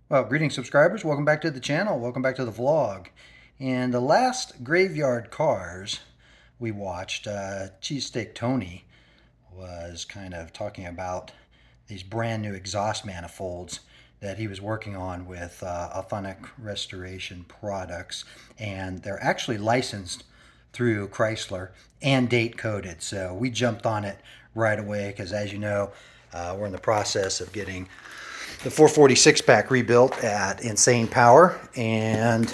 Well, greetings subscribers, welcome back to the channel, welcome back to the vlog. In the last Graveyard Cars we watched, Cheesesteak Tony was kind of talking about these brand new exhaust manifolds that he was working on with Authentic Restoration Products, and they're actually licensed through Chrysler and date coded. So we jumped on it right away because, as you know, we're in the process of getting the 446 pack rebuilt at Insane Power, and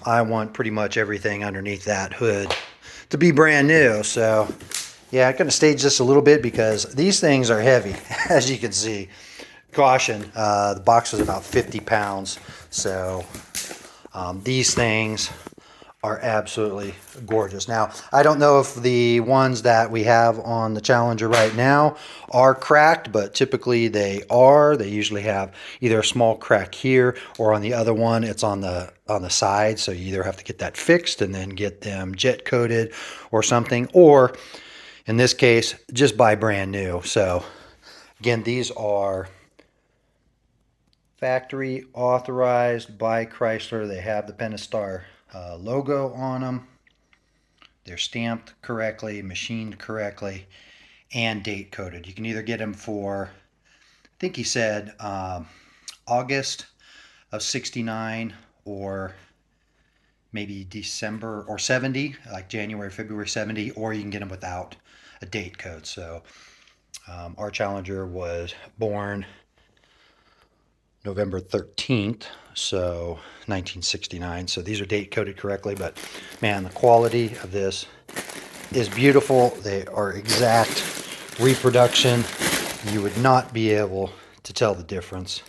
I want pretty much everything underneath that hood to be brand new. So yeah, I'm going to stage this a little bit because these things are heavy, as you can see. Caution, the box was about 50 pounds. So these things are absolutely gorgeous. Now, I don't know if the ones that we have on the Challenger right now are cracked, but typically they are. They usually have either a small crack here, or on the other one, it's on the side. So you either have to get that fixed and then get them jet coated or something, or in this case, just buy brand new. So again, these are factory authorized by Chrysler. They have the Pentastar logo on them. They're stamped correctly, machined correctly, and date coded. You can either get them for, I think he said, August of 69, or maybe December or 70, like January, February 70, or you can get them without a date code. So our Challenger was born November 13th, so 1969. So these are date coded correctly, but man, the quality of this is beautiful. They are exact reproduction. You would not be able to tell the difference.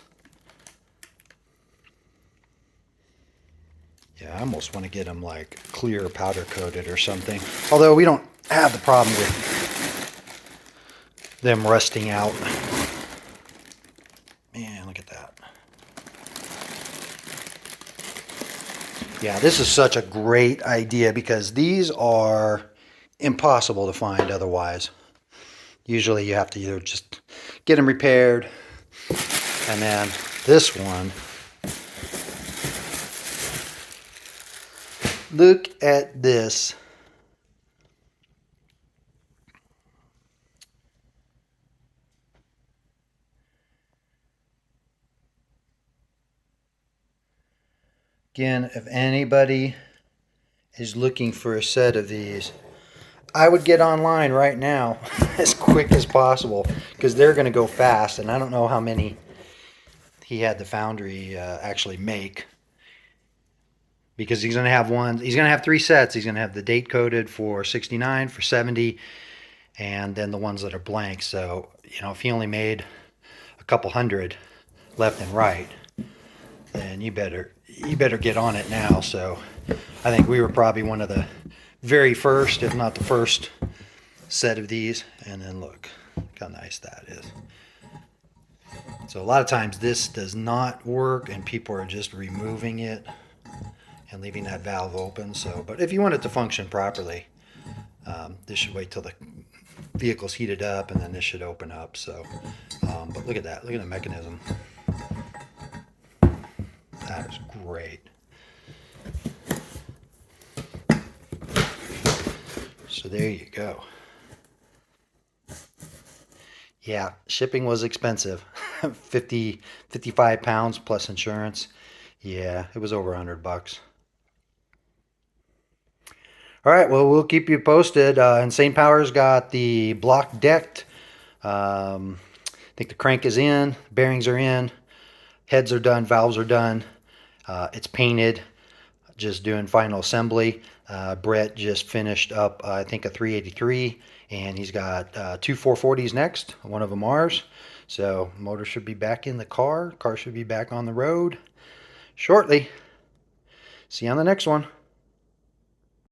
Yeah, I almost want to get them like clear powder coated or something. Although we don't have the problem with them rusting out. Man, look at that. Yeah, this is such a great idea because these are impossible to find otherwise. Usually you have to either just get them repaired, and then this one, look at this. Again, if anybody is looking for a set of these, I would get online right now as quick as possible because they're going to go fast, and I don't know how many he had the foundry actually make, because he's going to have one. He's going to have three sets. He's going to have the date coded for 69, for 70, and then the ones that are blank. So, you know, if he only made a couple hundred left and right, then you better get on it now. So I think we were probably one of the very first, if not the first, set of these. And then look how nice that is. So a lot of times this does not work and people are just removing it and leaving that valve open. So, but if you want it to function properly, this should wait till the vehicle's heated up, and then this should open up. So, but look at that. Look at the mechanism. That is great. So there you go. Yeah, shipping was expensive. 55 pounds plus insurance. Yeah, it was over $100. All right, well, we'll keep you posted. Insane Power's got the block decked. I think the crank is in, bearings are in, heads are done, valves are done. It's painted, just doing final assembly. Brett just finished up, I think, a 383, and he's got two 440s next, one of them ours. So motor should be back in the car. Car should be back on the road shortly. See you on the next one.